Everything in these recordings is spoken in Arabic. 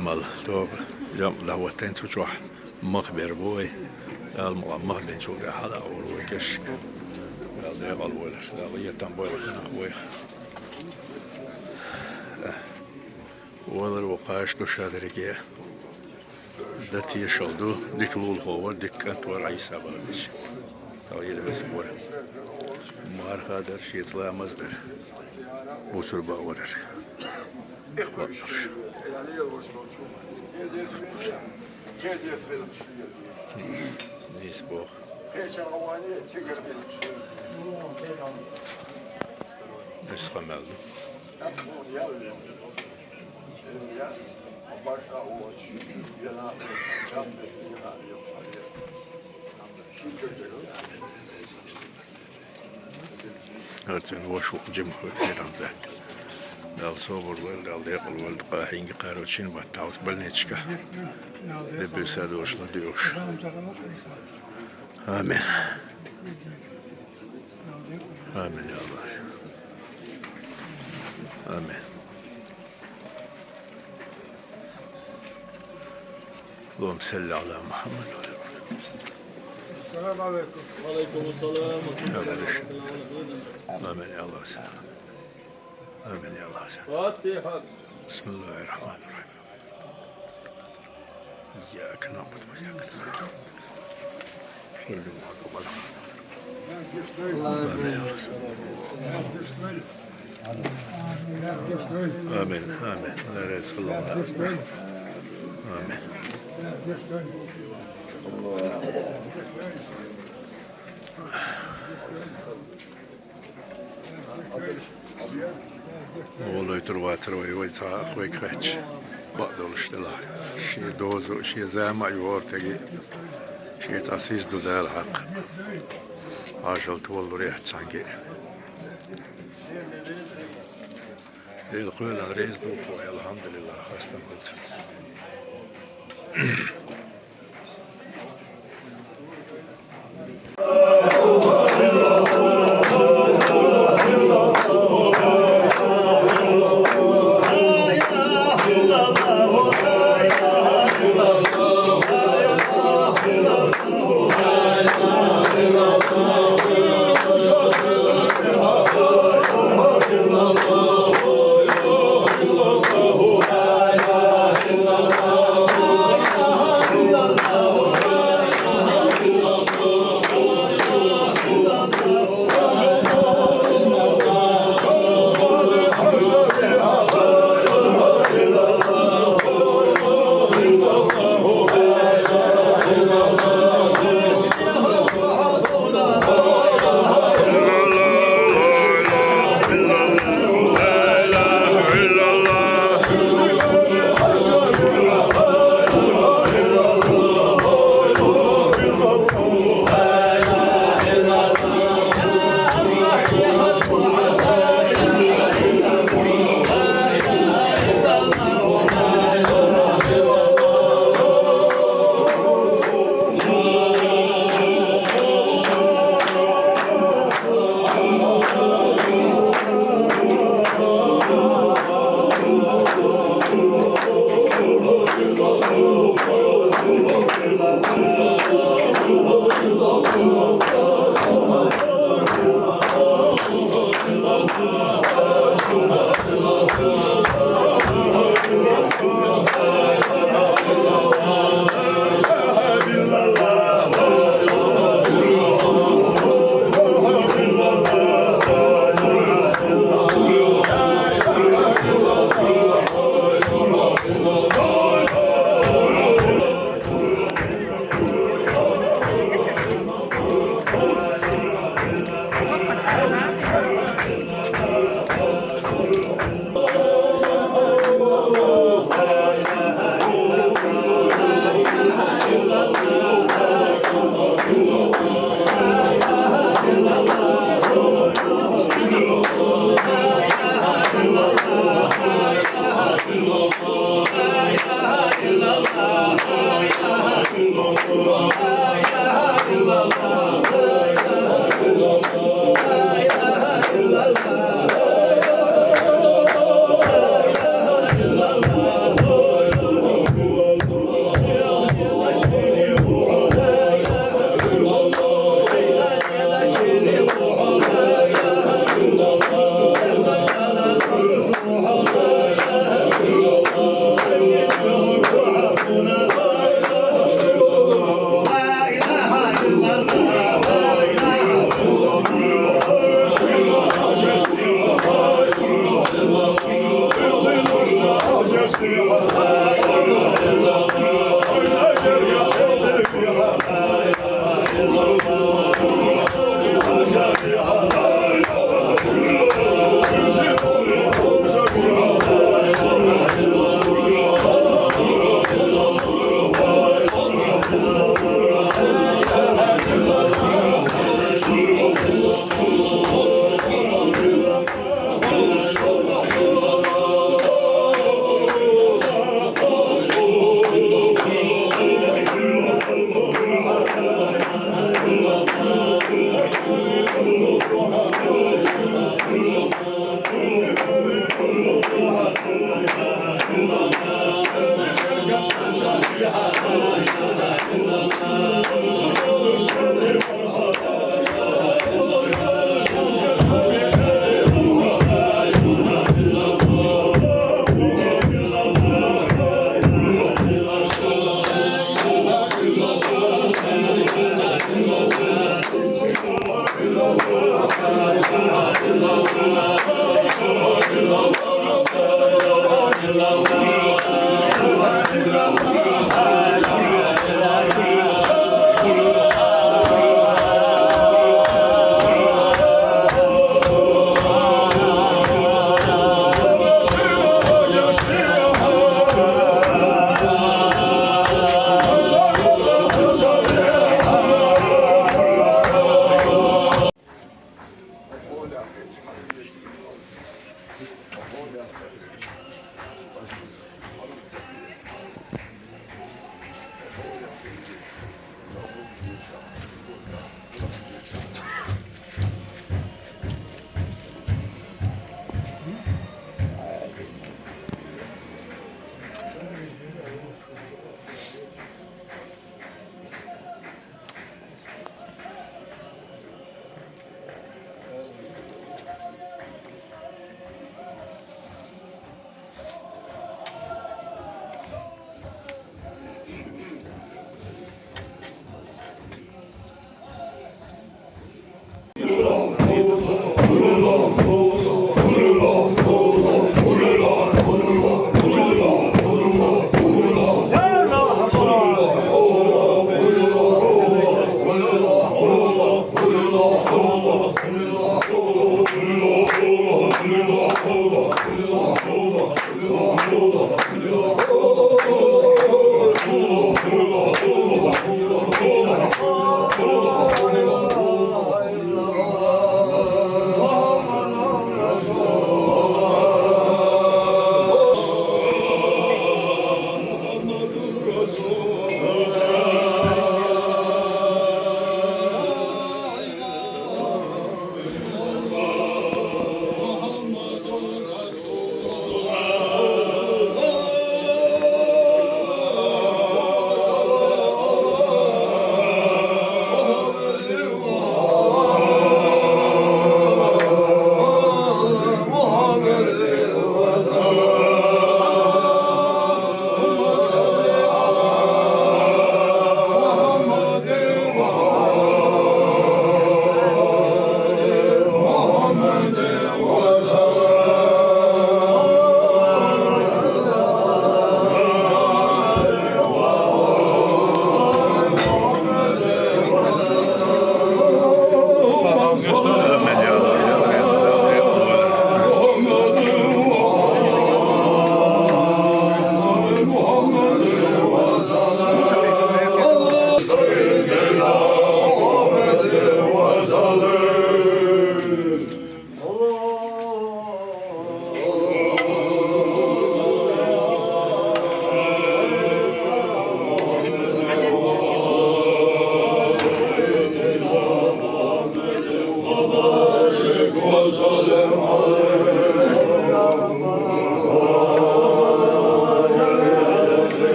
عمل تو يوم لهوتين تروح مخبر بوي المخبر شو حدا أول كشك قال ده قال ولا قال يتم بوي بوي ولا الوقاش لو شادرجيه دتي شلدو ديك لول هو ديك أنتور عيسى بابش طويل بس كور مار هذا شيء صلا مصدر بوسر باورر نيسبو نسخمل هرتن وشو جمهور سيران ذاك دال صور ولد دال يقل ولد قاحين قاروتشين بتاوت بلنيتشكا دبسادوش نديوش آمين آمين يا الله آمين اللهم صل على محمد السلام عليكم. وعليكم السلام ورحمة الله آمين يا الله وسلام آمين يا الله وسلام فاتحة. بسم الله الرحمن الرحيم إياك نعبد وإياك نستعين اهدنا الصراط آمين يا رسول آمين آمين لا رزق الله آمين والله يترواتر ويتعاق ويكرهش بقدر اشتلا شي دوزو شي زامع يور تجي شي تأسيس دودال حق عجل تولو ريح تسانجي يقول الرئيس دوكو الحمد لله استمرت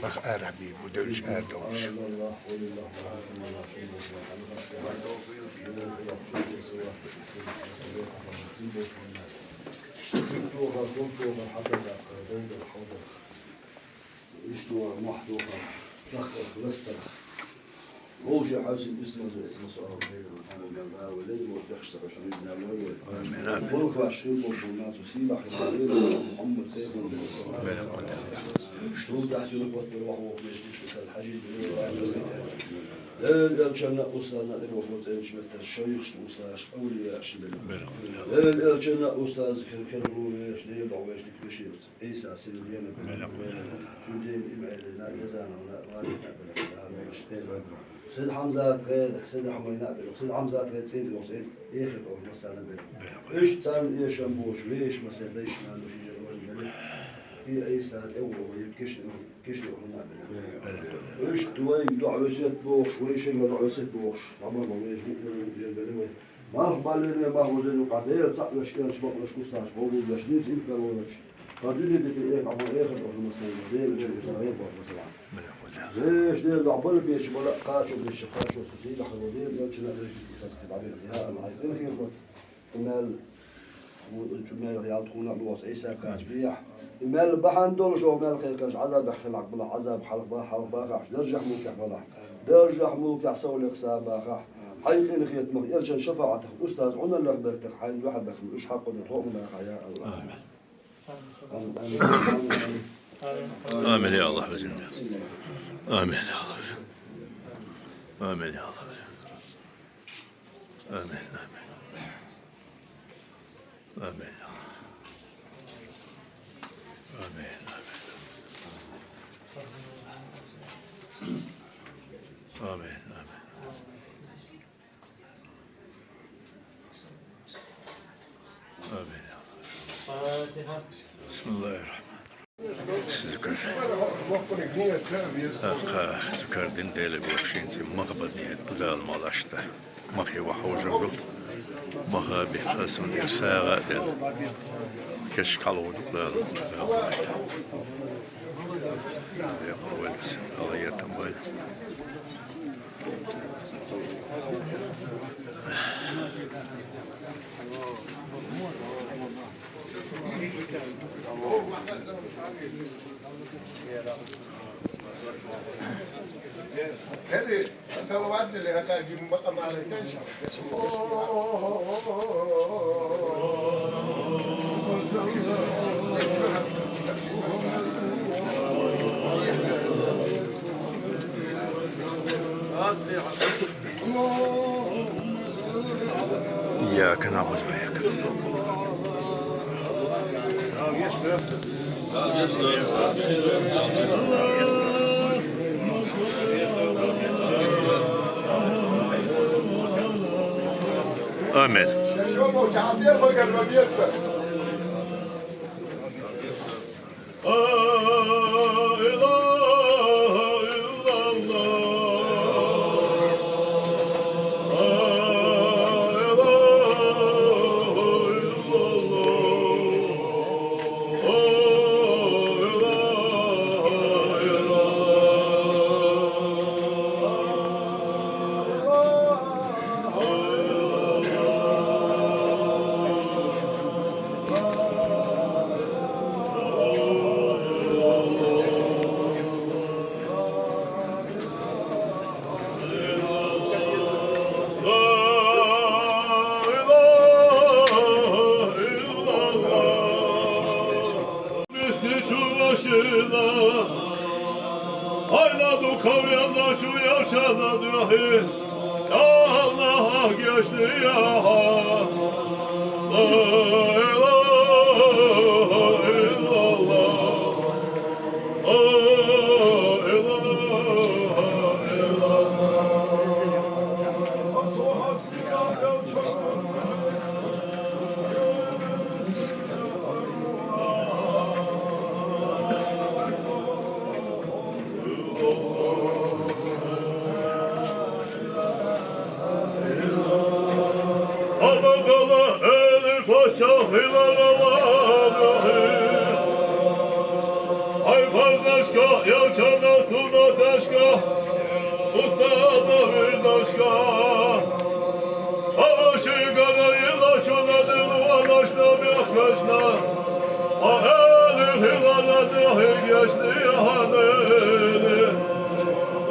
Bak Arabi bu dönüş Erdoğmuş. روجع حاسس اسمه زي اسمه ولد وتخشى عشان ابن الولد والله 20 بونات وسيبح محمد تيمور شلون تحت يلقط بالروح وفيش الحجي لا كان أستاذنا اللي هو زين الشيخ أستاذ أولياء شبل لا كان أستاذ كربوش ليه بعوش لكل عيسى سيدنا سيدنا إمام يزانا ولا سيد حمزة غير سيد حمينا بلو سيد حمزة غير سيد حسين إخر أو مثلا بلو إيش تعمل إيش أمبوش ليش مثلا ليش ما عنده شيء ولا هي عيسى الأول ويبكش كش يقولنا بلو إيش توي دعوسيت بوش وإيش اللي دعوسيت بوش طبعا ما ويش جنبنا ما بالنا ما هو زين وقعدين صح وش كان شباب وش كوستاش بقول وش نيس إنت وش قادين دي إيه عمل إخر أو مثلا زين شو صغير مثلا ليش دير لعبل بيش ولا قاشو بيش قاشو سوسيل حرودير يمكن أن يساس كتابين فيها العيقين خير بس المال وجمال يعطونا الوص عيسى كاش بيح المال بحن دول شو مال خير كاش عذاب خلق بلا عذاب حرب باخش درجة موكح بلا درجة موكح سولك ساباخ حيقين خير مخ يرجع شفاعتك أستاذ عنا الله برتك حين واحد بك مش حق ونطوم يا الله آمين يا الله بزنده آمين يا الله آمين يا الله آمين آمين Amin. Amin. Amin. Amin. Bismillahirrahmanirrahim. Sükardin deli bir okşayınca mahbadiyet dudalmalaştı. Mahi vahvuzurdu. Mahabi hasım bir sağa del. Keş kaloduklar. Yapalım. Alayetim böyle. هذه سواد اللي هكا جيب مقام على كنش إياك نعبد وإياك آمين. Aynadı kavyanlar şu yaşanan yahi Allah'a geçti ya La ilahe illallah La ilahe Abdallah eli paşa hilalavadı Ay kardeşka yaşana suna deşka Ustada bir daşka Avaşı karayla şuna dilu anaşna bir kaşna Aheli hilala dahi geçti haneli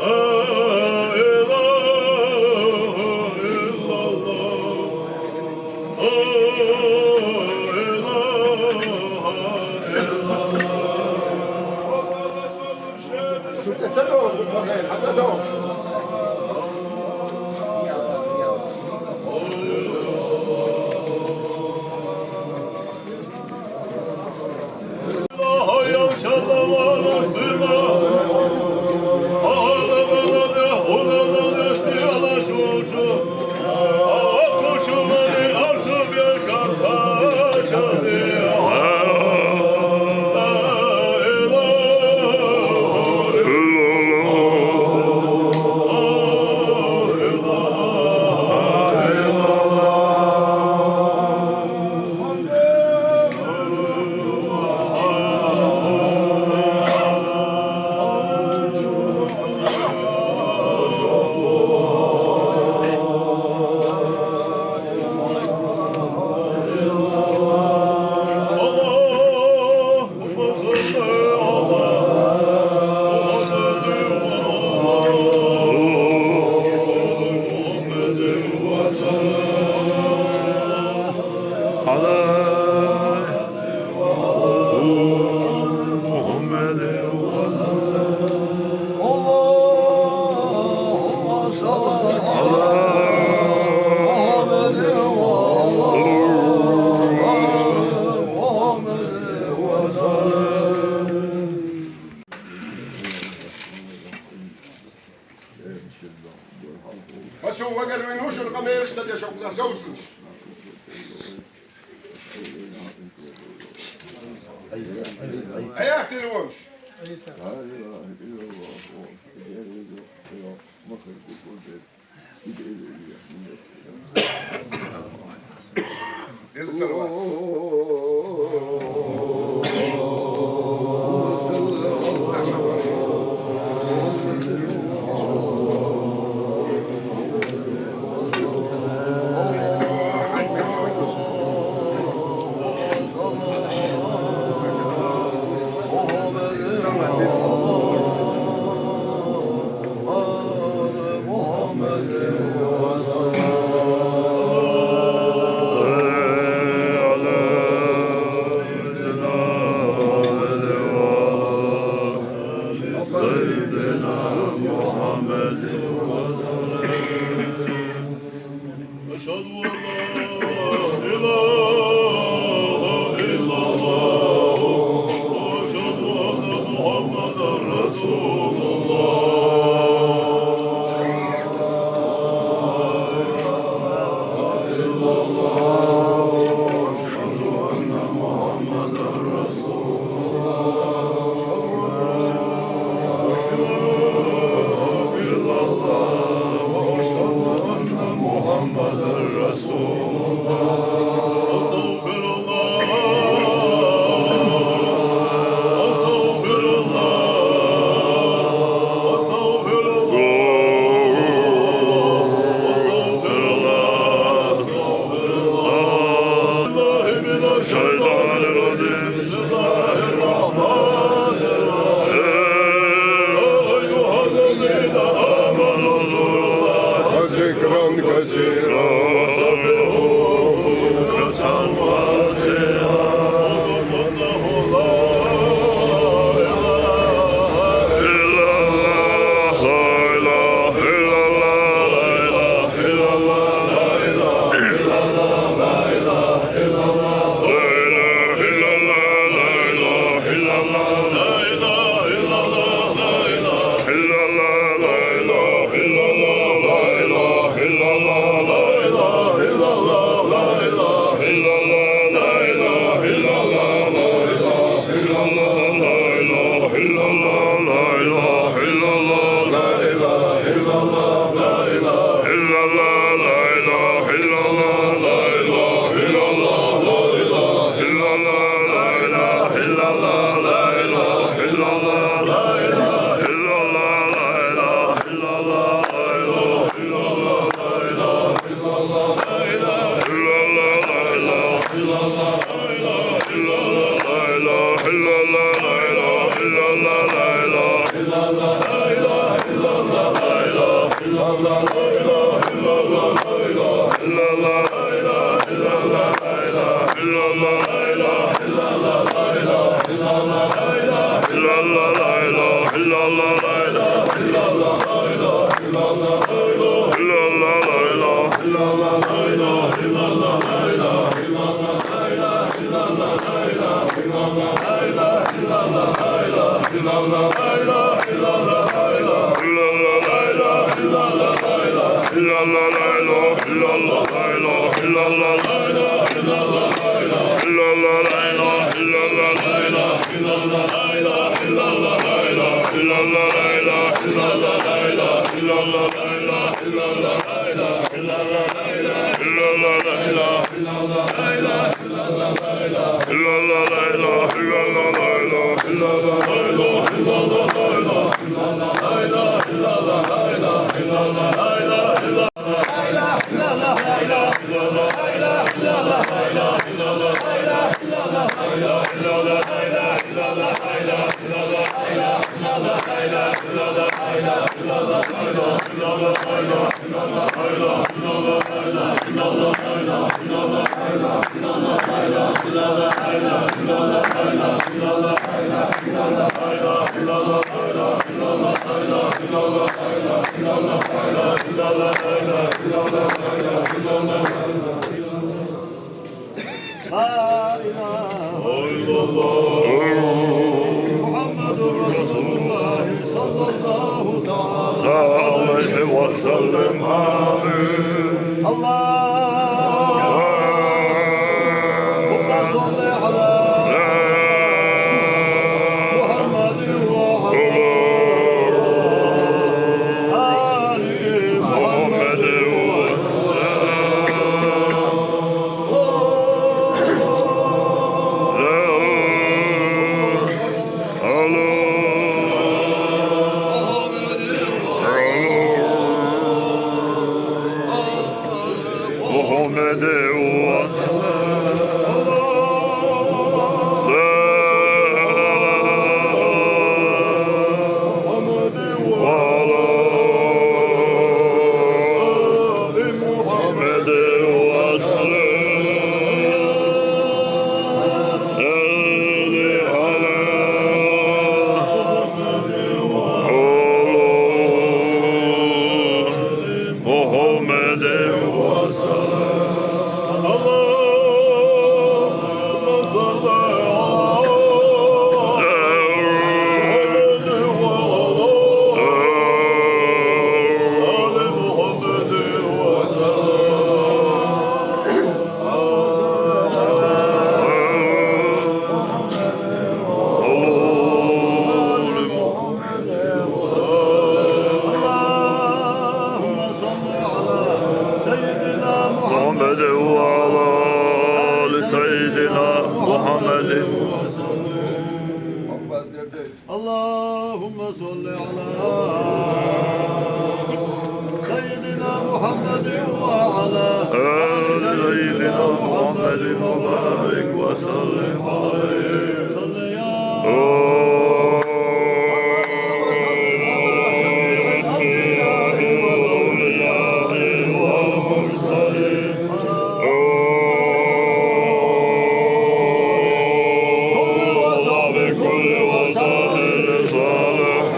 La ilahe شو تسلم بالبخير حتى دوش Allah حياة الونش لا إله إلا الله مخرج كل بيت ذكرا كثيرا اللهم صل على سيدنا محمد وعلى سيدنا محمد وبارك وسلم عليه صل يا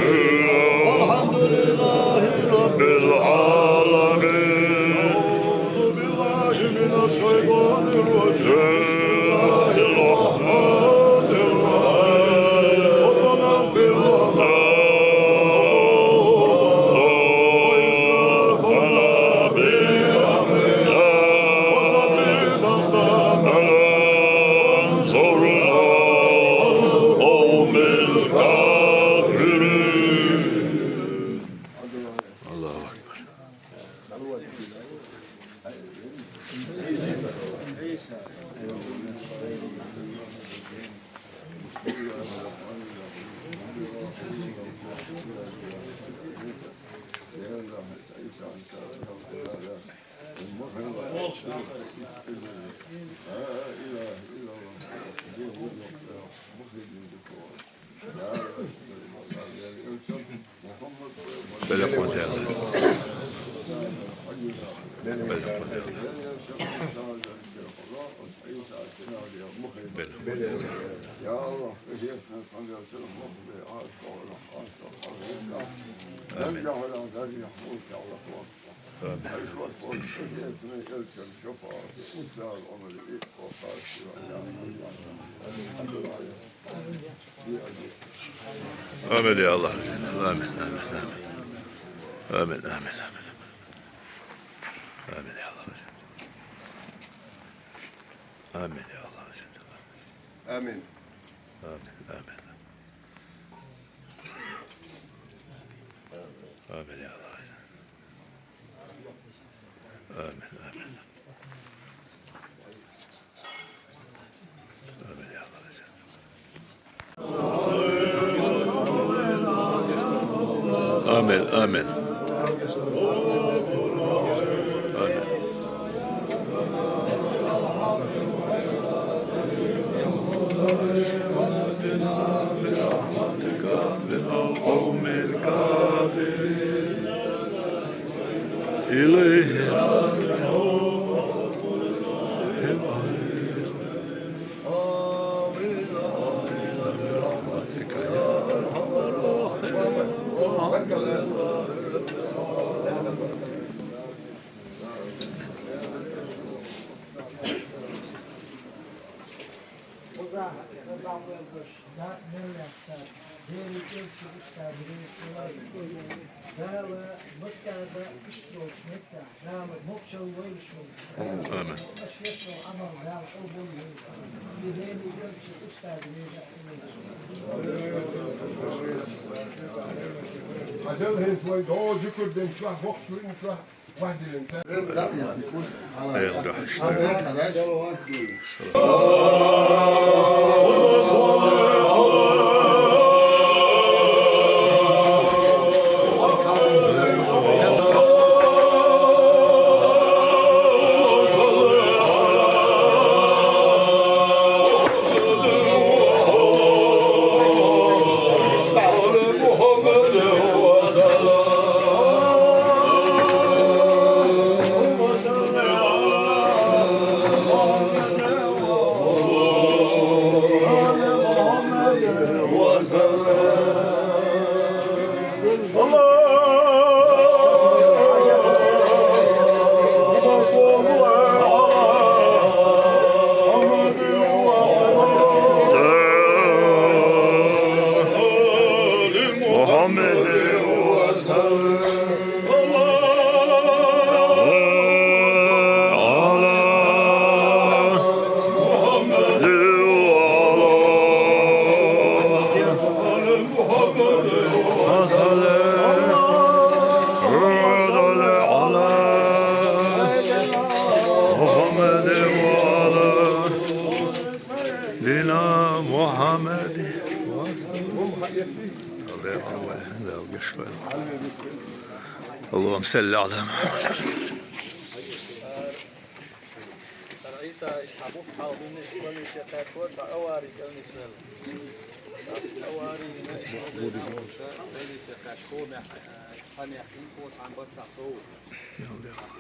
والحمد لله رب بالعالمين أعوذ بالله من الشيطان الرجيم بسم الله الرحمن الرحيم ربنا اغفر لنا وإسرافنا بأمرنا وثبت أقدامنا انصرنا على القوم الكافرين الله أكبر بلا قوة إلا بالله يا الله شيخنا صلى الله عليه وسلم مخبر عاشق ولا عاشق نرجع ولا غادي يحموك يا الله أشوف فوق شيخنا يلشى الشفاعة وسال عمر وقال آمين يا الله آمين آمين آمين آمين آمين آمين يا الله آمين يا الله آمين. آمين آمين آمين يا الله آمين آمين آمين يا الله آمين آمين القوم الكافرين إليه عجل هين شوي دوز يكون بين شوي فوق شوي شوي واحد الإنسان. محمد اللهم صل على محمد. عيسى يحبوك حاضرين يشوفون يشتاق شوار فأواري كلني سؤال أواري ناقش هذا بيني سكاشكون حني حين قوس عن بطع صور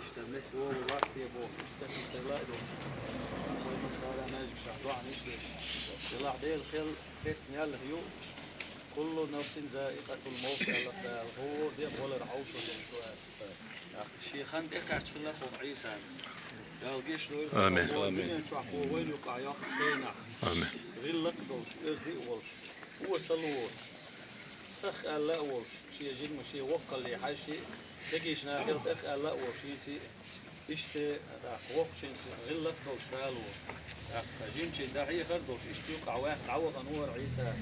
اشتملت هو وراستي أبو سكن سلائل وما صار ناجي شهدوا عن إيش يلا عديل خل 6 سنين الهيو كل نفس ذائقة الموت هو دي ولا رعوش ولا شوال شيخان دكار تشلق وعيسى آمين. آمين. وين يقع يقطعنا. آمين. غير لك دوش أزدي ولش هو سلوش أخ ألا ولش شيء جد مشي وقل لي حاجة تجيش ناقل أخ ألا ولش شيء إشتى راح وقشين غير لك دوش فالو جيم شيء داعي خر دوش إشتى يقع واحد عوض أنور عيسى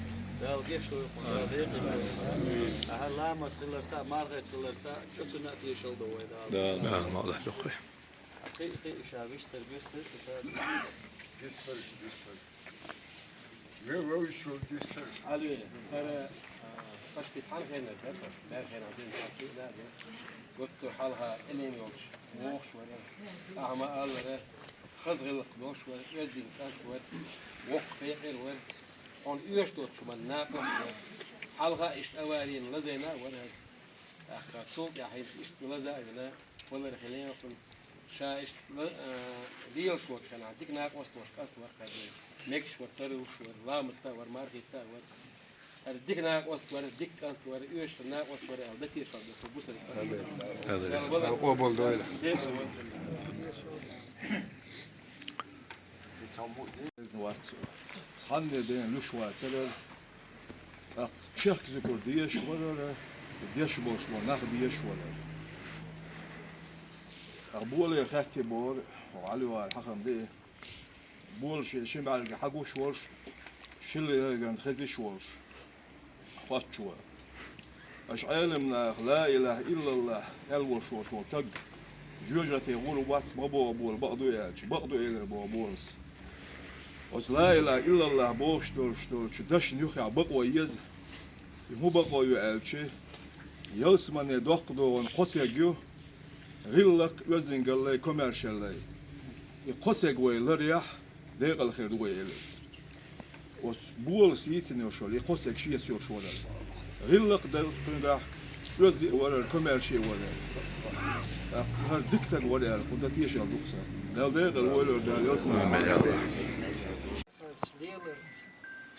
دال جيش لو يقول ذيك أهل لامس خلر سا مارغة خلر سا كتو نأتي شل دوي دال ما الله دخل حقيقي شابيش تربيش شاب Disferiş. Ve şu disferiş. علي أنا باش بيتحل غير نجد بس لا غير عدين حكي لا قلت حالها إلين يوش موش ولا أعمى قال ولا خزغ القدوش ولا يزدي الكاش ولا وق فيقر ولا on uurstoot van nakost halga is awaarin lazena wala akhratsuk ya hayt is lazena wala khilina kun sha is real shot kana dik nakost was war kadne next war taru war lamsta war markita war dik nakost war dik kant war uurst nakost war al dikir shot ko busal هذا قبل دويلة Hanne den Lushwa Seller Czech Zukur Diash Waller Diash Bosch nach Diash Waller أقبول يا خاتي بور وعلي والحكم ده بول شيء بعد حقو شوالش شل كان خزي شوالش خات شوال أش علمنا لا إله إلا الله يلو شو تج جوجة يقولوا بات ما بول بعضو ياج بعضو إلى بولس وس لا إله إلا الله بوش دول شدش نيوخي بقوا يز يهو بقوا يالشي يلسمن دقدو ونقصي جو غلق وزن قال كوميرشال لي يقصي قوي لريح ديق الخير دويل وس بول سيسن يوشول يقصي شيء يسير شو ده غلق دل قندا وزن ولا الكوميرشي ولا هر دكتور ولا قدتيش الدكسة دل ديق الويل دل يسمع Leerlert,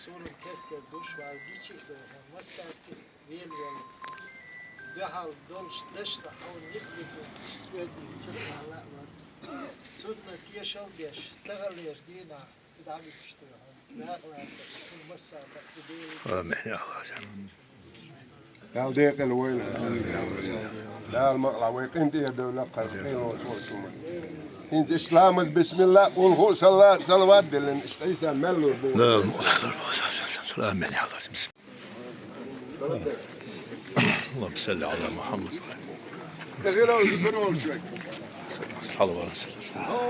zo'n kestje douche waar die massaartje weer wel de hal dolst desta au niet met die tjala wat zo'n keer zal des tagaleers die na daar ik stuur naar zo'n massaar dat de آمين يا الله دال ديق الويلة دال مقلع ويقين ديه دولة قرقين وصول شوما انت اسلامز بسم الله قول هو صلوات دلن اشتيسا ملو لا آمين يا الله اللهم صل على محمد غير البرول شوي صلى الله عليه وسلم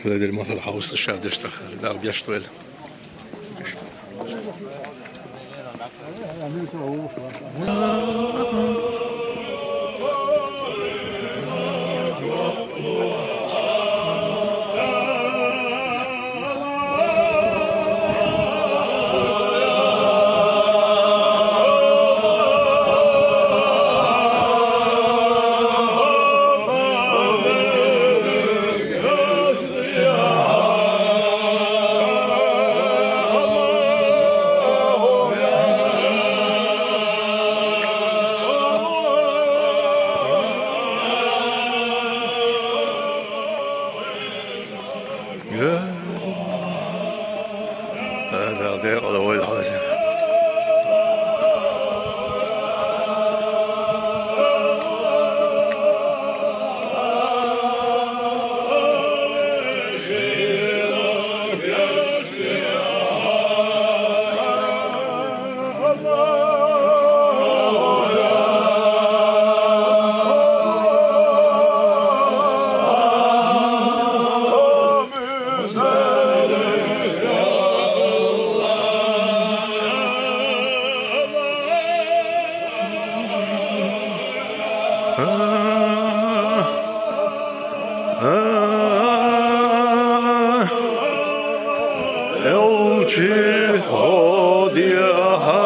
Leder man het huis te schaden is toch daar best wel. هذا ضيق على وين حاسن elçi hodiyaha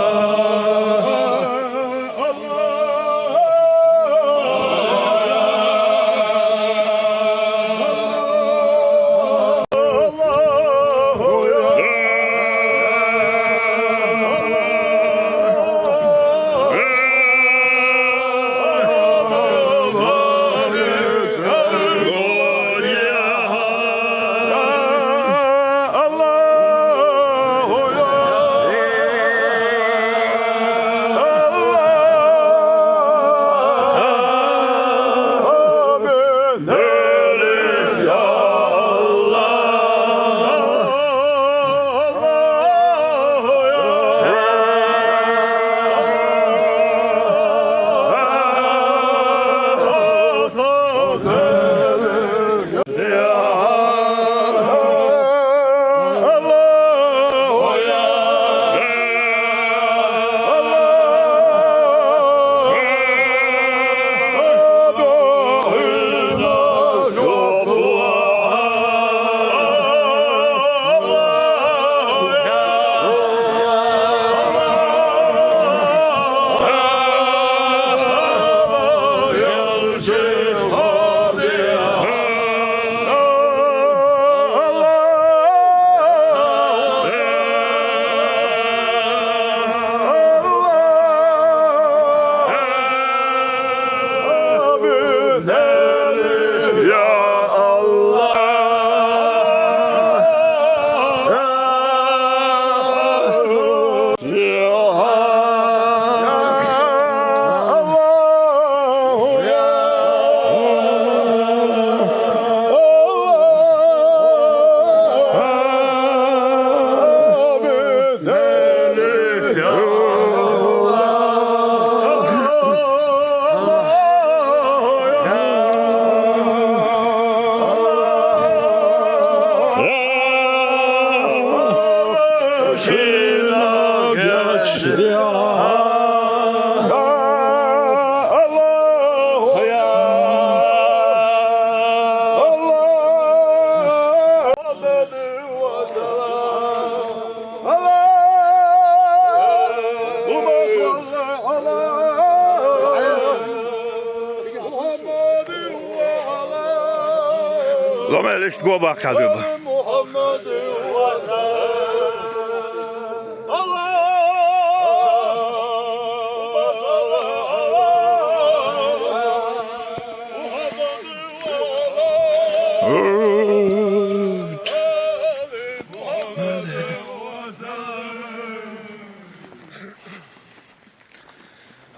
Lama eleşti goba kaldı.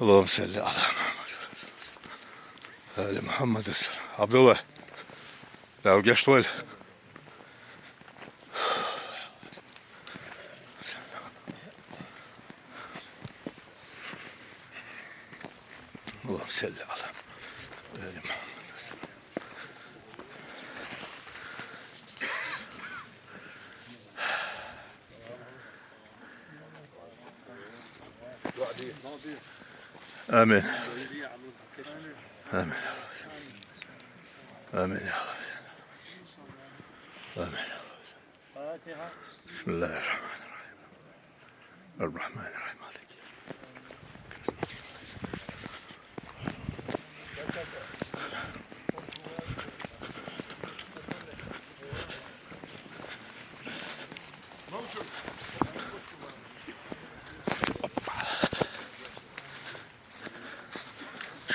Allah'ım salli ala Muhammed. Ali Muhammed. Abdullah. Daha geç değil. صل على آل محمد. آمين آمين آمين يا رب. آمين. بسم الله الرحمن الرحيم. الرحمن الرحيم مالك.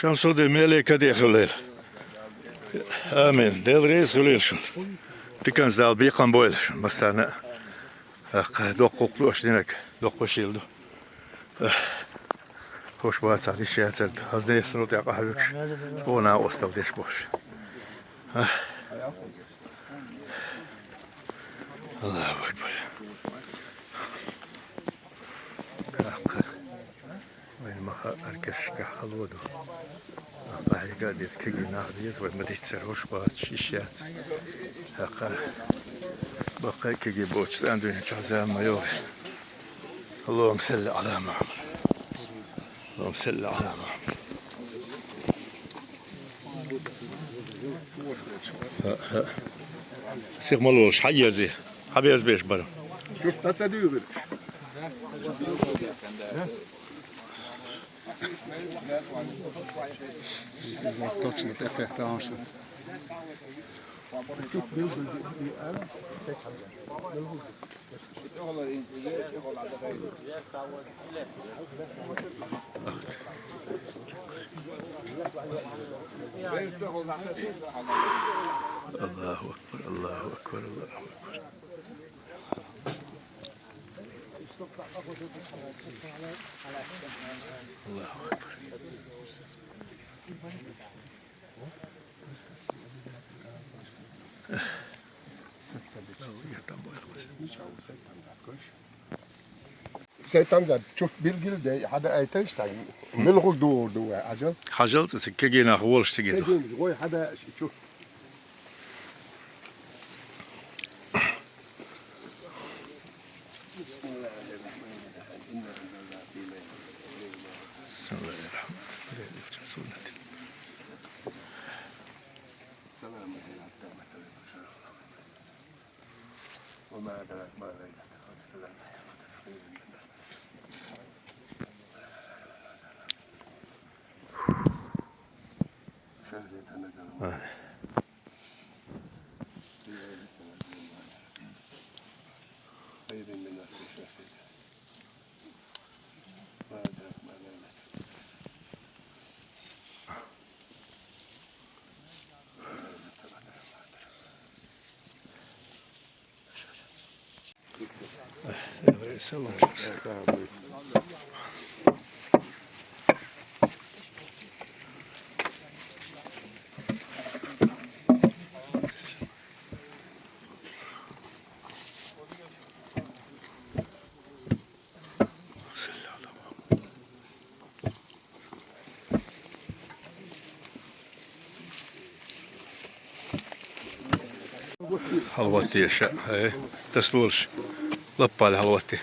شمس دي ملك دي خليل. آمين. ديل رئيس خليل شو. بيكنز دال بيقام بويل بس أنا دوق قلوش دينك دوق بشيلدو. خوش بات على الشيء تد. هذا يسنو تيقع حبيبش. ونا أستوديش بوش. الله أكبر. وين ما أركش كحلودو. هاي قاعد يسكي ناخذيت وما تيتسروش بات شيشات. بقى كي بوتش عندنا شخصان ما يوري. اللهم صل على محمد. اللهم صل على محمد. سيغ مالوش حيزي حبيز بيش برا. شوف تصديق. الله أكبر الله أكبر الله أكبر. الله أكبر. Şeytan da çok bilgili hada aytaysan milgul doğurdu acil. حجلت سكينا خولش تجيدو. Dediğimiz koy hada çok بسم الله الرحمن الرحيم. وما أدراك ما ليلة خير من ألف شهر ما أدراك ما ليلة سلام. حلوتي يا شا هاي تسلولش لبا الحلوتي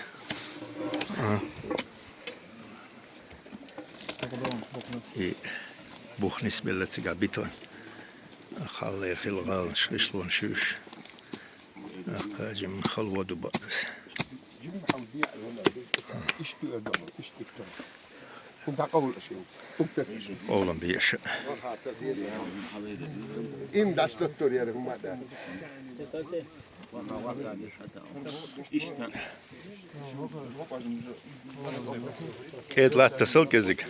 بوخ نسبة لتسقع بيتون خلي في الغال شلون شوش أقاجم خلوة دبادس كنت أقول شيء كنت تسجل أولا بيشا إن داس دكتور يا رب ما داس كيد لا تتصل كزك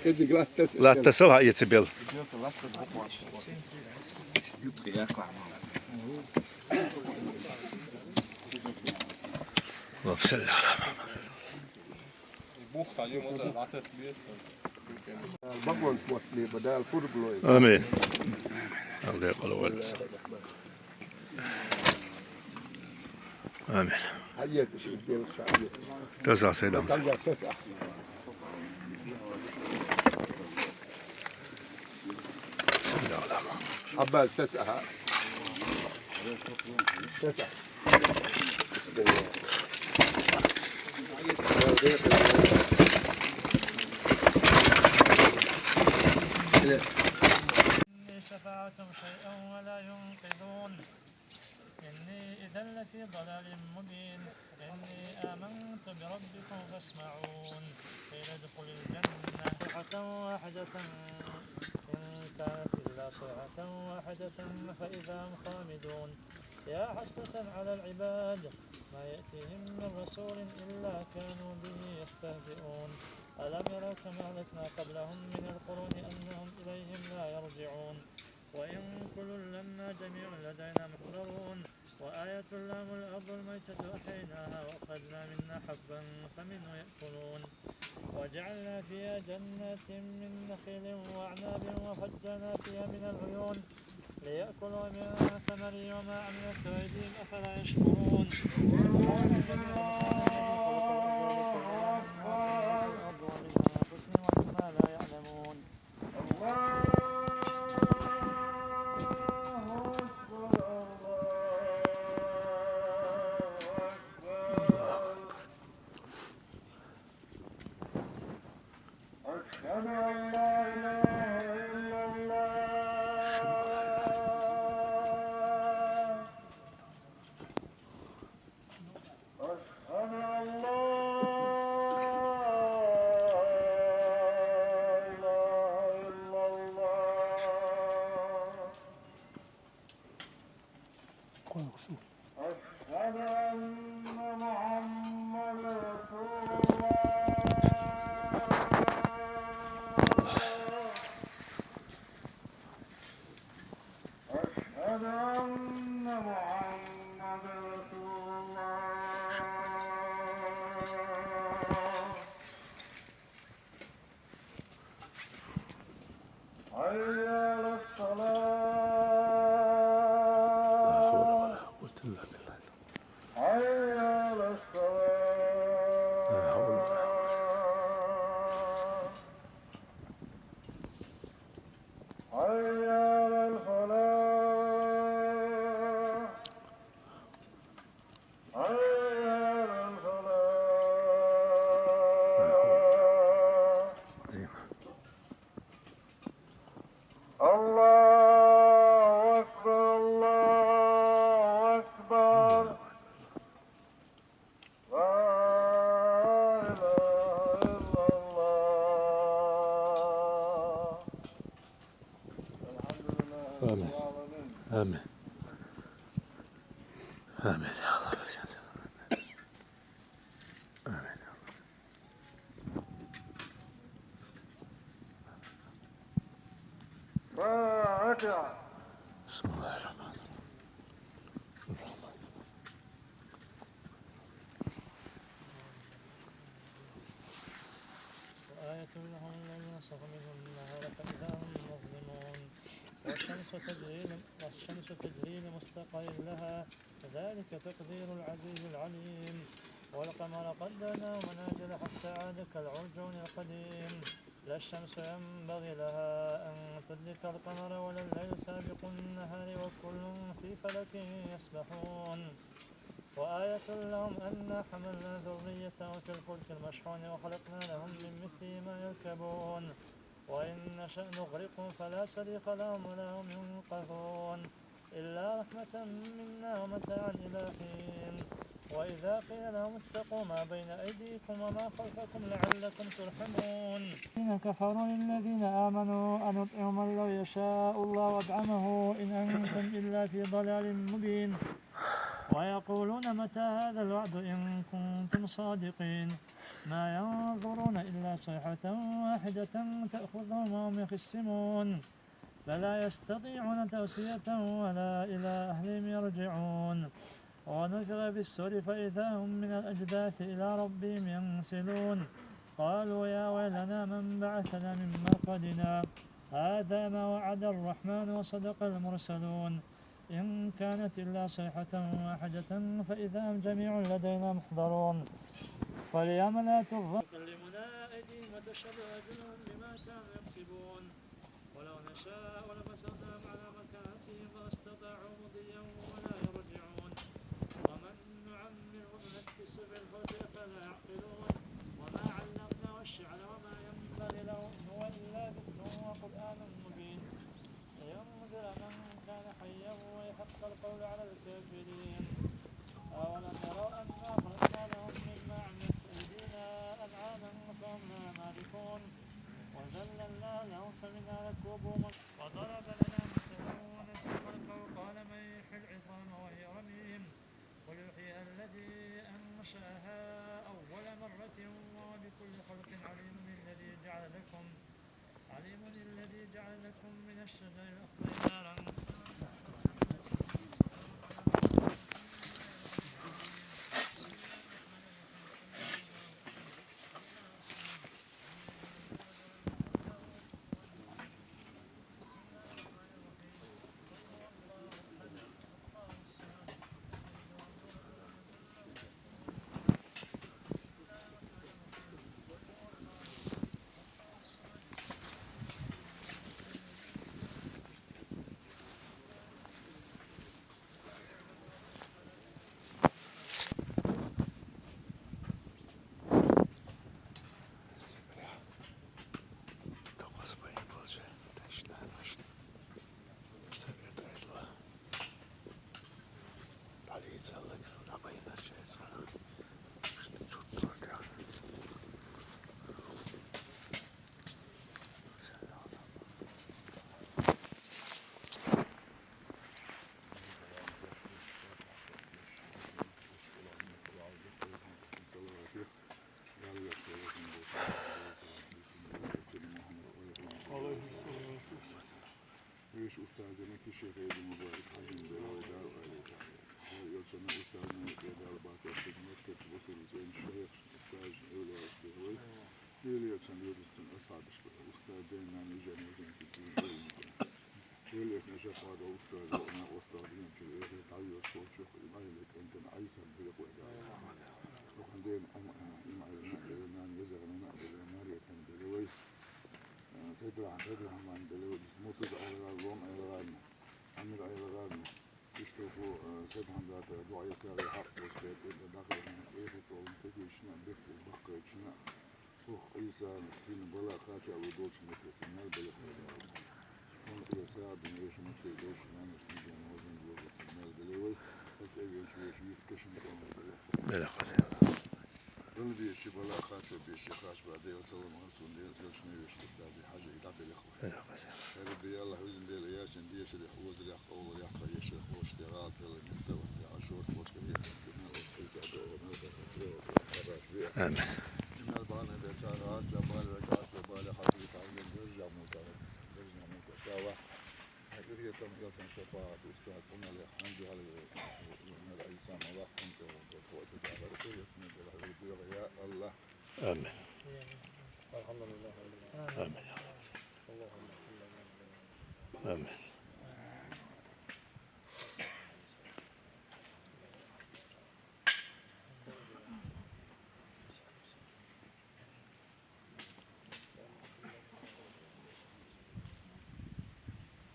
كذي لا تسجل لا تتصل هاي تبيل اللهم صل على محمد. البقون فوت لي بدال فرقلوي آمين. الله يقبل ولد. آمين. حيات شيء بين الشعبية تسع سيدام. ترجع تسع صل على محمد. عباس تسعة تسعة. بسم الله. إني شفعتم شيئا ولا ينقذون إني إذا لفي ضلال مبين إني آمنت بربكم فاسمعون قيل ادخل الجنة صيحة واحدة إن كانت إلا صيحة واحدة فإذا هم خامدون يا حسرة على العباد ما يأتيهم من رسول إلا كانوا به يستهزئون ألم يروا كما أهلكنا قبلهم من القرون أنهم إليهم لا يرجعون وإن كل لما جميع لدينا محضرون وآية لهم الأرض الميتة أحييناها وأخرجنا منها حبا فمنه يأكلون وجعلنا فيها جنات من نخيل وأعناب وفجرنا فيها من العيون ليأكلوا من ثمره وما عملت أيديهم أفلا يشكرون ومما لا يعلمون أشهد أن لا إله إلا الله أشهد أن لا إله إلا الله أشهد أن محمد رسول الله أشهد أن محمد رسول الله حي على الصلاة حي على الصلاة حي على الفلاح حي على الفلاح الله أكبر الله أكبر لا إله إلا الله الحمد لله رب العالمين آمين آمين يا الله آمين يا الله. فاتحة بسم الله الرحمن الرحيم. وآية لهم الليل نسخ منه النهار فإذا هم مظلمون والشمس تجري لمستقر لها ذلك تقدير العزيز العليم والقمر قدرناه منازل حتى عاد كالعرجون القديم لا الشمس ينبغي لها أن تدرك القمر ولا الليل سابق النهار وكل في فلك يسبحون وآية لهم أنا حملنا ذريتهم في الفلك المشحون وخلقنا لهم من مثله ما يركبون وإن نشأ نغرقهم فلا صريخ لهم ولا هم ينقذون إلا رحمة منا ومتاعا إلى حين وإذا قيل لهم اتقوا ما بين أيديكم وما خلفكم لعلكم ترحمون الذين كفروا للذين آمنوا أن نطعم من لو يشاء الله أطعمه إن أنتم إلا في ضلال مبين ويقولون متى هذا الوعد إن كنتم صادقين ما ينظرون إلا صيحة واحدة تأخذهم وهم يخصمون فلا يستطيعون توصية ولا إلى أهلهم يرجعون ونفخ في السور فإذا هم من الأجداث إلى ربهم ينسلون قالوا يا ويلنا من بعثنا من مرقدنا هذا ما وعد الرحمن وصدق المرسلون إن كانت إلا صيحة واحدة فإذا هم جميع لدينا محضرون فاليوم لا تكلمنا أيديهم وتشهد أرجلهم بما كانوا يكسبون ولو نشاء لمسخنا استطاعوا مضيا ولا يرجعون ومن نعمره ننكسه في الخلق أفلا يعقلون وما علمناه الشعر وما ينبغي له إن هو إلا ذكر وقرآن مبين لينذر من كان حيا ويحق القول على الكافرين أولم يروا أنا خلقنا لهم مما عملت أيدينا أنعاما فهم لها مالكون وذللنا لهم فمنها ركوبهم وضرب لنا مثلا ونسي خلقه قال من يحيي العظام وهي رميم قل يحييها الذي أنشأها أول مرة وهو بكل خلق عليم الذي جعل لكم من الشجر الأخضر نارا ويش أستاذنا كشيخ يد المبارك حجم بلا ودار وعليك يوصلنا أستاذنا يدار باكر خدمة كتب وصل زين الشيخ أستاذ أولى أستاذ يلي يوصل يدستن أصعب أستاذين نعم يجاني وزين تدين يلي يفنى شيخ هذا أستاذ وأنا أستاذين كل إيه تعير صوت شيخ إمايلك أنت عيسى بلق ودار وعندين إمايل نقبل نعم يزغن ونقبل نارية بلوي سيدنا عن دلوي موتد على الروم على غارنا عمل على غارنا يشتوكو سيدنا ذات دعاء يساري حق وستيت إذا داخل من إيخت ومتكي شنا بيت البقر شنا فوق عيسى مسين بلا خاشع ودوش مثل في النار بلا خير كنت يساعد من إيش مثل دوش نانش نجي موزن بلوغ في النار دلوي فتأجي شويش يفتشن كون بلا خسر قلبي يشي بلا خاطر بيشي خاش بعدين وصل مهندسون دير جلسنا يشتغل دادي حاجة يدعب الإخوة يا ربي يلا وزن دير ياشن ديش اللي حوز اللي يحقول اللي يحقى يشي خوش ديرات يلا نحتوى في عشور خوش كبير كنا وإيسا دور ونوضع خطوة وخراش بيها جمال بانا بيتارات جبال رجعات جبال حصري تعلم برجع موتارات برجع موتار ساوة هكذا تم جلسنا شفاعة أستاذ قلنا لي حمد على الإنسان الله كنت وقت تعبر كل يا الله آمين الحمد لله آمين اللهم آمين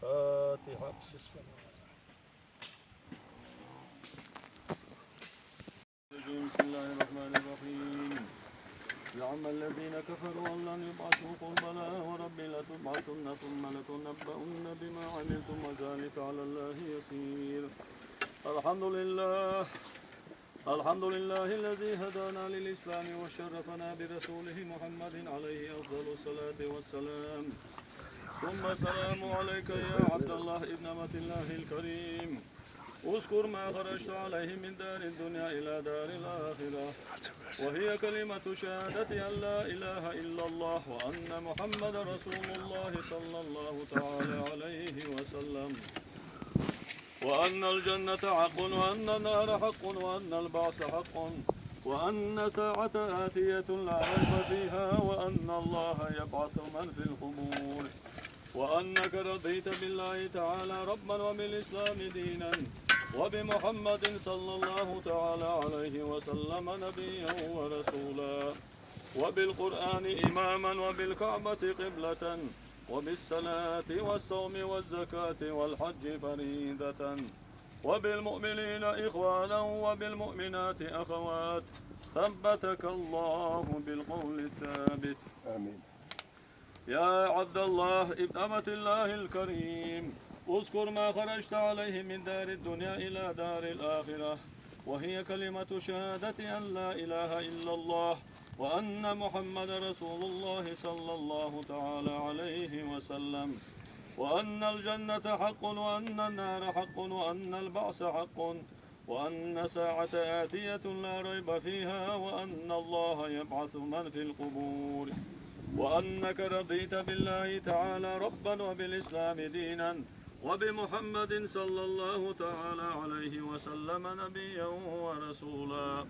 فاتحة بسم الله الرحمن الرحيم زعم الذين كفروا أن لن يبعثوا قل بلى وربي لتبعثن ثم لتنبؤن بما عملتم وذلك على الله يسير الحمد لله الذي هدانا للإسلام وشرفنا برسوله محمد عليه أفضل الصلاة والسلام ثم السلام عليك يا عبد الله ابن أمة الله الكريم اذكر ما خرجت عليه من دار الدنيا إلى دار الآخرة وهي كلمة شهادة أن لا إله إلا الله وأن محمد رسول الله صلى الله تعالى عليه وسلم وأن الجنة حق وأن النار حق وأن البعث حق وأن ساعة آتية لا ريب فيها وأن الله يبعث من في القبور وأنك رضيت بالله تعالى ربا وبالإسلام دينا وبمحمد صلى الله تعالى عليه وسلم نبيا ورسولا وبالقرآن إماما وبالكعبة قبلة وبالصلاة والصوم والزكاة والحج فريضة وبالمؤمنين إخوانا وبالمؤمنات أخوات ثبتك الله بالقول الثابت. آمين. يا عبد الله ابن أمة الله الكريم اذكر ما خرجت عليه من دار الدنيا إلى دار الآخرة، وهي كلمة شهادة أن لا إله إلا الله وأن محمد رسول الله صلى الله تعالى عليه وسلم، وأن الجنة حق وأن النار حق وأن البعث حق وأن ساعة آتية لا ريب فيها وأن الله يبعث من في القبور، وأنك رضيت بالله تعالى ربا وبالإسلام دينا وبمحمد صلى الله تعالى عليه وسلم نبيا ورسولا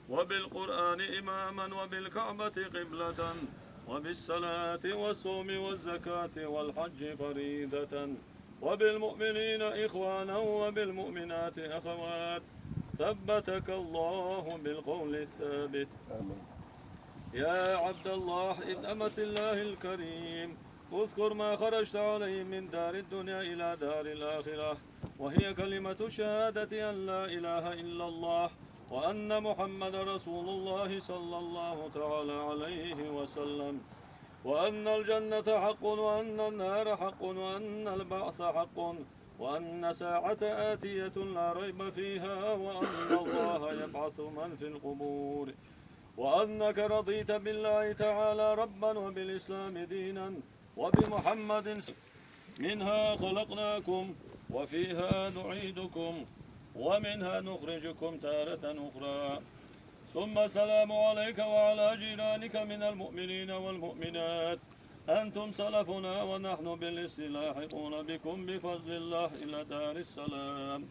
وبالقرآن إماما وبالكعبة قبلة وبالصلاة والصوم والزكاة والحج فريضة وبالمؤمنين إخوانا وبالمؤمنات أخوات ثبتك الله بالقول الثابت. آمين. يا عبد الله ابن أمة الله الكريم اذكر ما خرجت عليه من دار الدنيا إلى دار الآخرة، وهي كلمة شهادة أن لا إله إلا الله وأن محمد رسول الله صلى الله تعالى عليه وسلم، وأن الجنة حق وأن النار حق وأن البعث حق وأن ساعة آتية لا ريب فيها وأن الله يبعث من في القبور، وأنك رضيت بالله تعالى ربا وبالإسلام دينا وبمحمد. منها خلقناكم وفيها نعيدكم ومنها نخرجكم تارة أخرى. ثم السلام عليك وعلى جيرانك من المؤمنين والمؤمنات، أنتم سلفنا ونحن بالاستلاحقون بكم بفضل الله إلى دار السلام.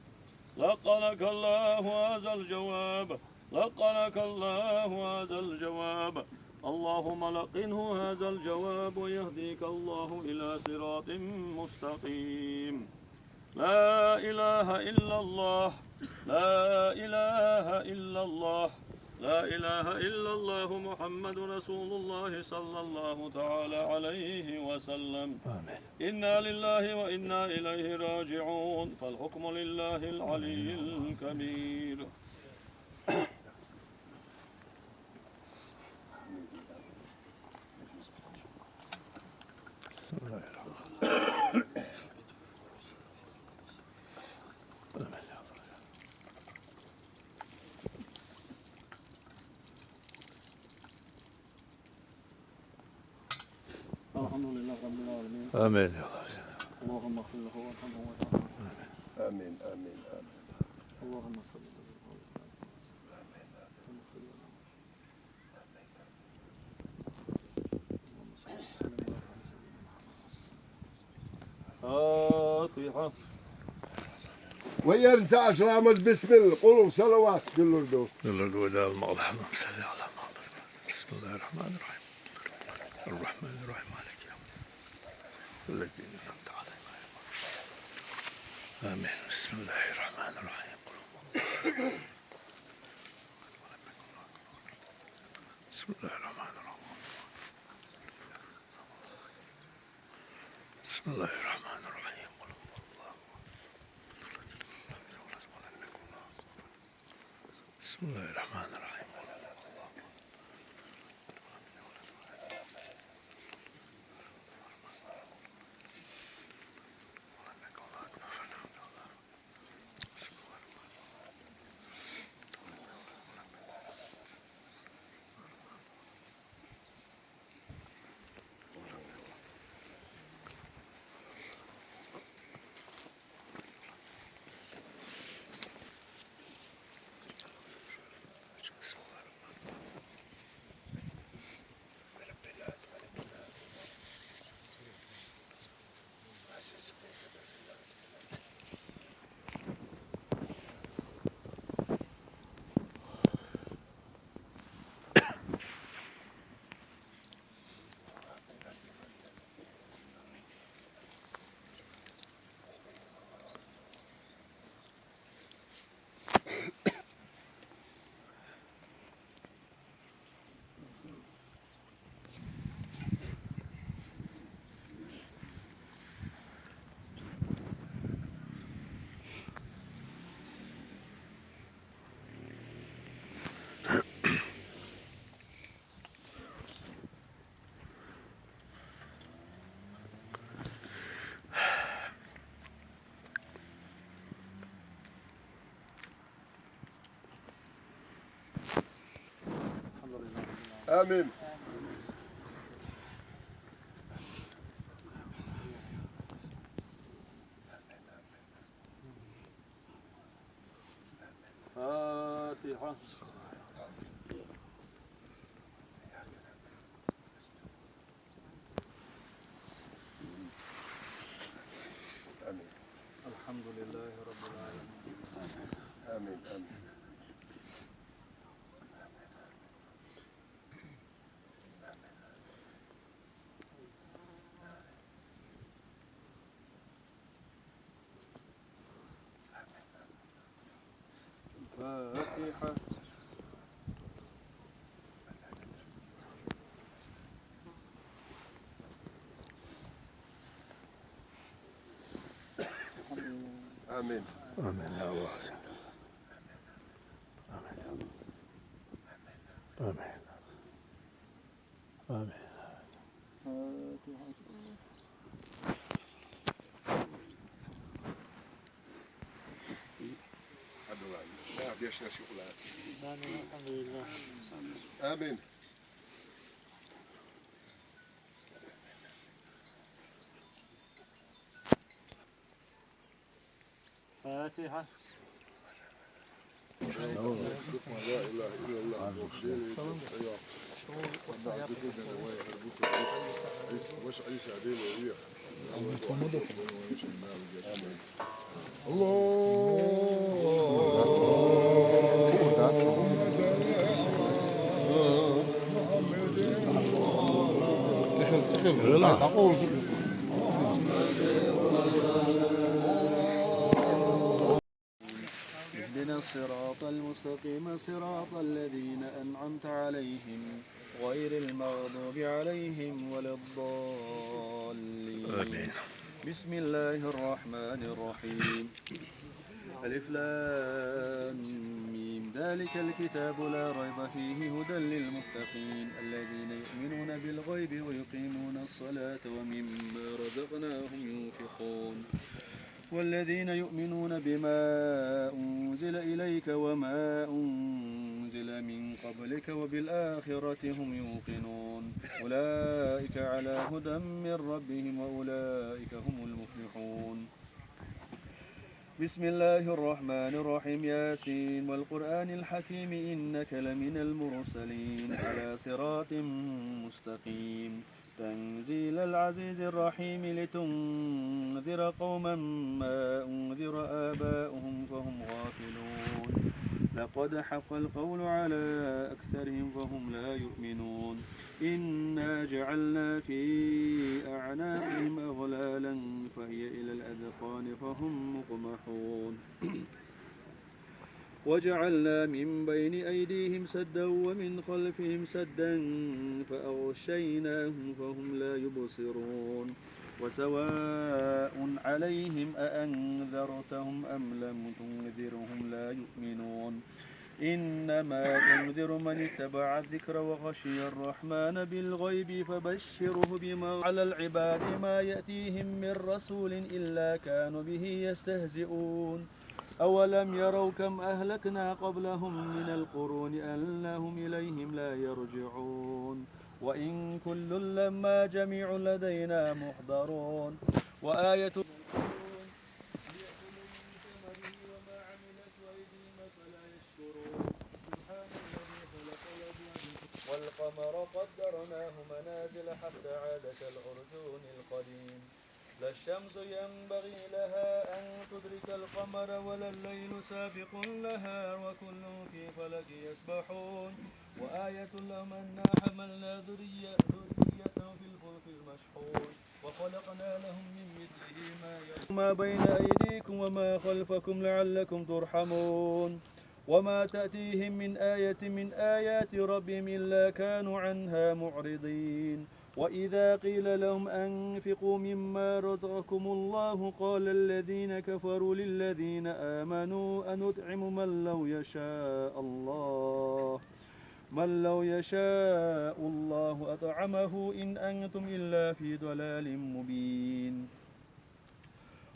لقنك الله هذا الجواب، لقنك الله هذا الجواب، اللهم لقنه هذا الجواب يهديك الله إلى صراط مستقيم. لا إله إلا الله، لا إله إلا الله، لا إله إلا الله محمد رسول الله صلى الله تعالى عليه وسلم. آمين. إنا لله وإنا إليه راجعون، فالحكم لله العلي الكبير. بسم الله الرحمن الرحيم. الحمد لله رب العالمين. آمين يا الله. اللهم اغفر له وارحمه وارحمه. آمين. آمين. آمين. اللهم صل فاتحة. ويرجع رامز بسم الله قولوا صلوات كل دول. الوداع الماضي اللهم صل على محمد. بسم الله الرحمن الرحيم. الرحمن الرحيم مالك يوم الدين الذين أنعمت عليهم. آمين. بسم الله الرحمن الرحيم. قل هو الله. بسم الله الرحمن الرحيم. بسم الله الرحمن الرحيم. قل هو الله. بسم الله الرحمن الرحيم. آمين. فاتحة. آمين. الحمد لله رب العالمين. آمين. آمين. فاتحة. آمين. آمين يا الله. آمين. آمين. آمين. ما بيشنا شغلات. الحمد لله. آمين. فاتحة. لا إله إلا الله. وش عيسى علينا اهدنا الصراط المستقيم صراط الذين أنعمت عليهم غير المغضوب عليهم ولا الضالين. آمين. بسم الله الرحمن الرحيم. ألف لام ميم ذلك الكتاب لا ريب فيه هدى للمتقين الذين يؤمنون بالغيب ويقيمون الصلاة ومما رزقناهم ينفقون والذين يؤمنون بما أنزل إليك وما أنزل من قبلك وبالآخرة هم يوقنون أولئك على هدى من ربهم وأولئك هم المفلحون. بسم الله الرحمن الرحيم. ياسين والقرآن الحكيم إنك لمن المرسلين على صراط مستقيم تنزيل العزيز الرحيم لتنذر قوما ما أنذر آباؤهم فهم غافلون لقد حق القول على أكثرهم فهم لا يؤمنون إنا جعلنا في أعناقهم أغلالا فهي إلى الأذقان فهم مقمحون وجعلنا من بين أيديهم سدا ومن خلفهم سدا فأغشيناهم فهم لا يبصرون وسواء عليهم أأنذرتهم أم لم تنذرهم لا يؤمنون إنما تنذر من اتبع الذكر وخشي الرحمن بالغيب فبشره بما على العباد ما يأتيهم من رسول إلا كانوا به يستهزئون أولم يروا كم أهلكنا قبلهم من القرون أنهم إليهم لا يرجعون وإن كل لما جميع لدينا محضرون وآية والقمر قدرناه منازل حتى عاد كالعرجون القديم لا الشمس ينبغي لها أن تدرك القمر ولا الليل سابق النهار وكل في فلك يسبحون وآية لهم أنا حملنا ذريتهم في الفلك المشحون وخلقنا لهم من مثله ما بين أيديكم وما خلفكم لعلكم ترحمون وما تأتيهم من آية من آيات ربهم إلا كانوا عنها معرضين وإذا قيل لهم أنفقوا مما رزقكم الله قال الذين كفروا للذين آمنوا أنطعم من لو يشاء الله أطعمه إن أنتم إلا في ضلال مبين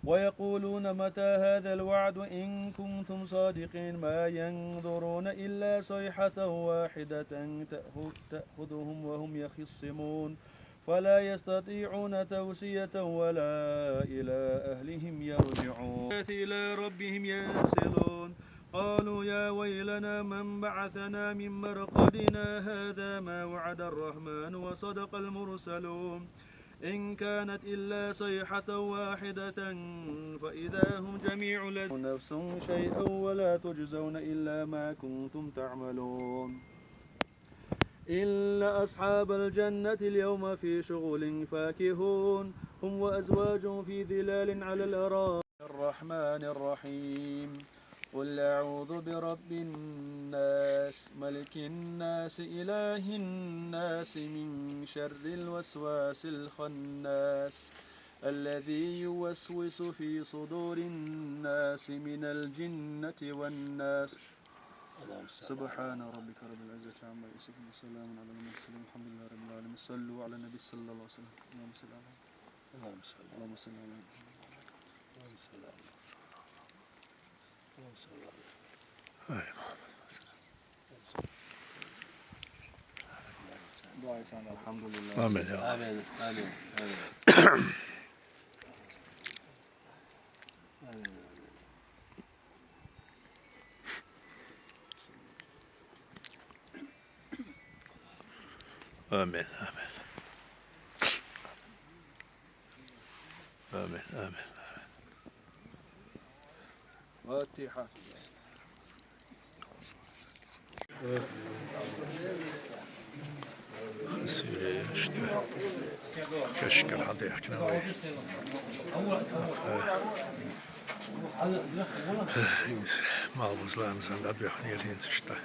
ويقولون متى هذا الوعد إن كنتم صادقين ما ينظرون إلا صيحة واحدة تأخذهم وهم يخصمون فلا يستطيعون توصية ولا إلى أهلهم يرجعون إلى ربهم ينسلون قالوا يا ويلنا من بعثنا من مرقدنا هذا ما وعد الرحمن وصدق المرسلون إن كانت إلا صيحة واحدة فإذا هم جميع نفس شيئا ولا تجزون إلا ما كنتم تعملون إلا أصحاب الجنة اليوم في شغل فاكهون هم وأزواجهم في ظلال على الأرائك الرحمن الرحيم قل أعوذ برب الناس ملك الناس إله الناس من شر الوسواس الخناس الذي يوسوس في صدور الناس من الجنة والناس سبحان ربك رب العزة عما يصفون وسلام على المرسلين الحمد لله رب العالمين صلوا على النبي صلى الله عليه وسلم اللهم صل على اللهم صل على الحمد لله آمين يا الله. آمين آمين آمين آمين آمين آمين فاتحة كشكل حديقنا ما بزلام زند أبي حنيرين تشتا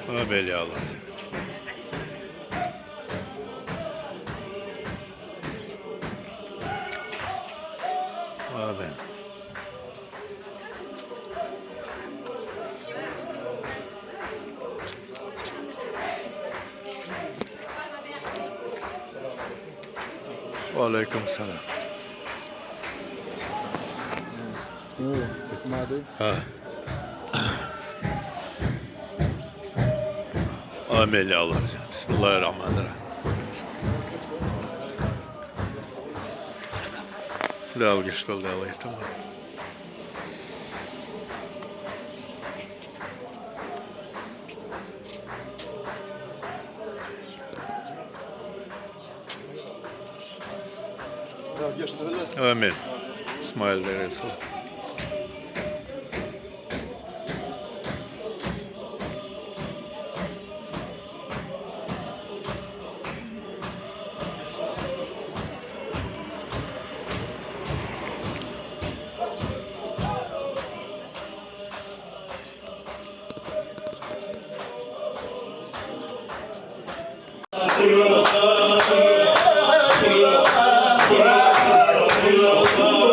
آمين يا الله. آمين. وعليكم السلام. آمين يا الله. بسم الله الرحمن الرحيم. لا وجشت الله الله تمام. آمين. اسماعيل دريسل. Allah Oh,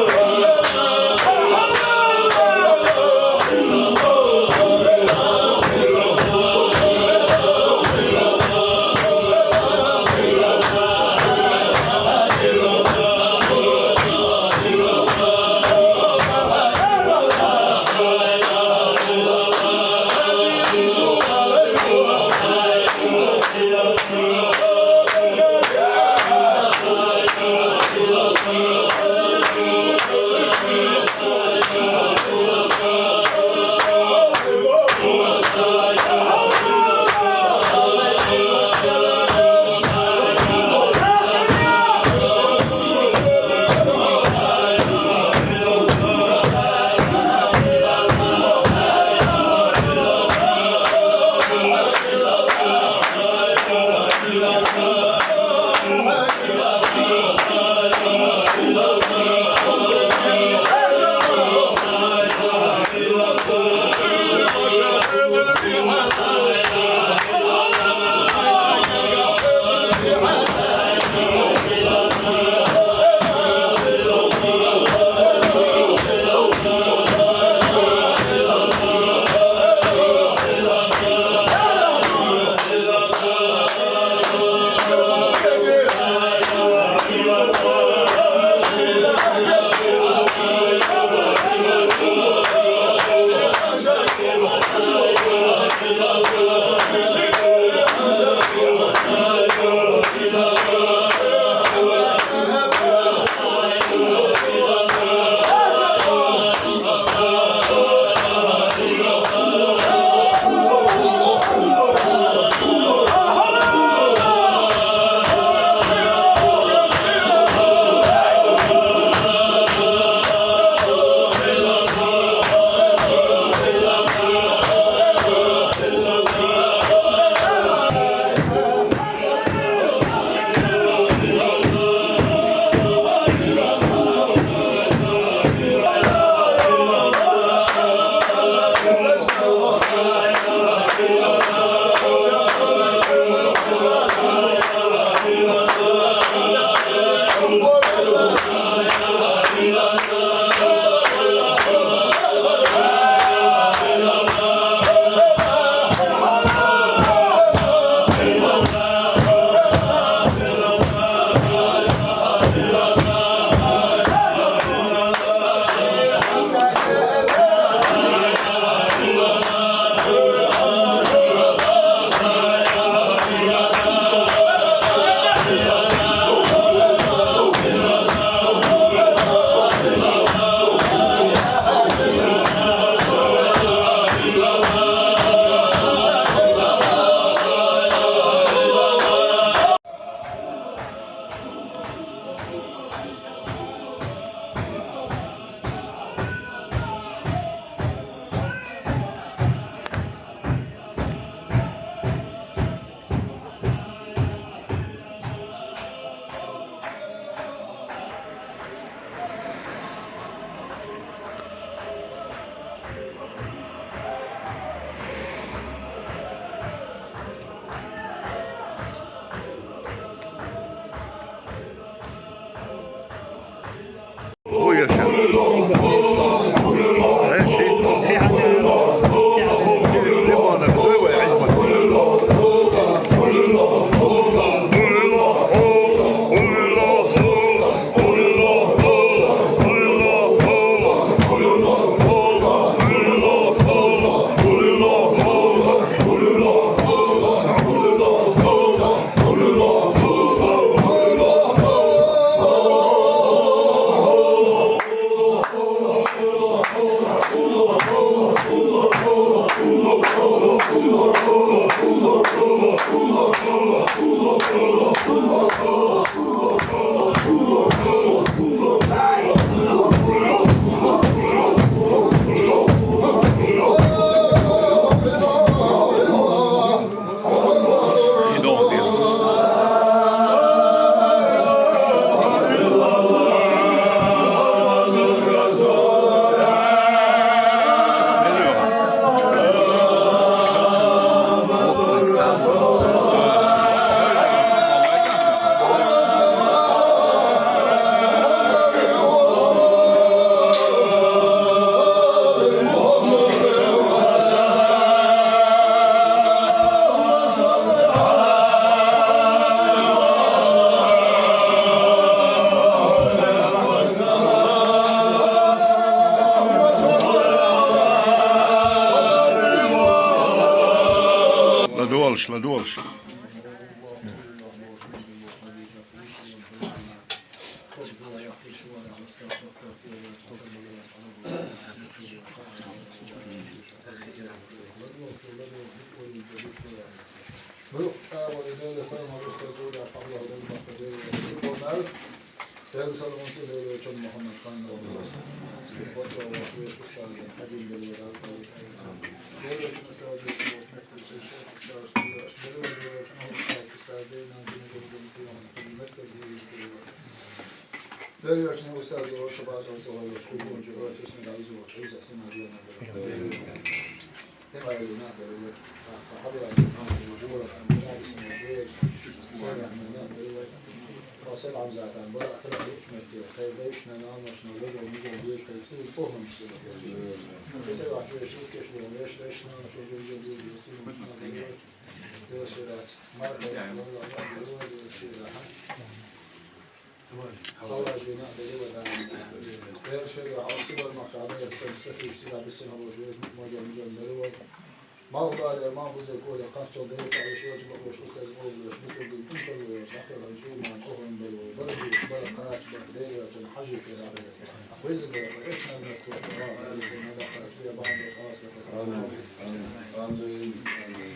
دولش لا دولش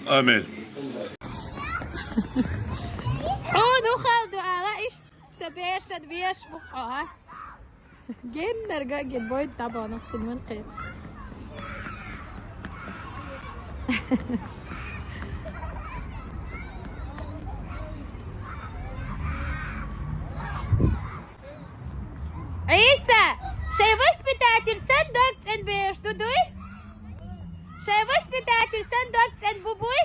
آمين. عودوا خالدوا على إيش سبيش سدبيش بقعها جن نرجع جد بويد طبعا نقصد من قيم عيسى شايفش بتاعتي صندوق ان بيش دودوي شايفش بتاعتي صندوق ان بوبوي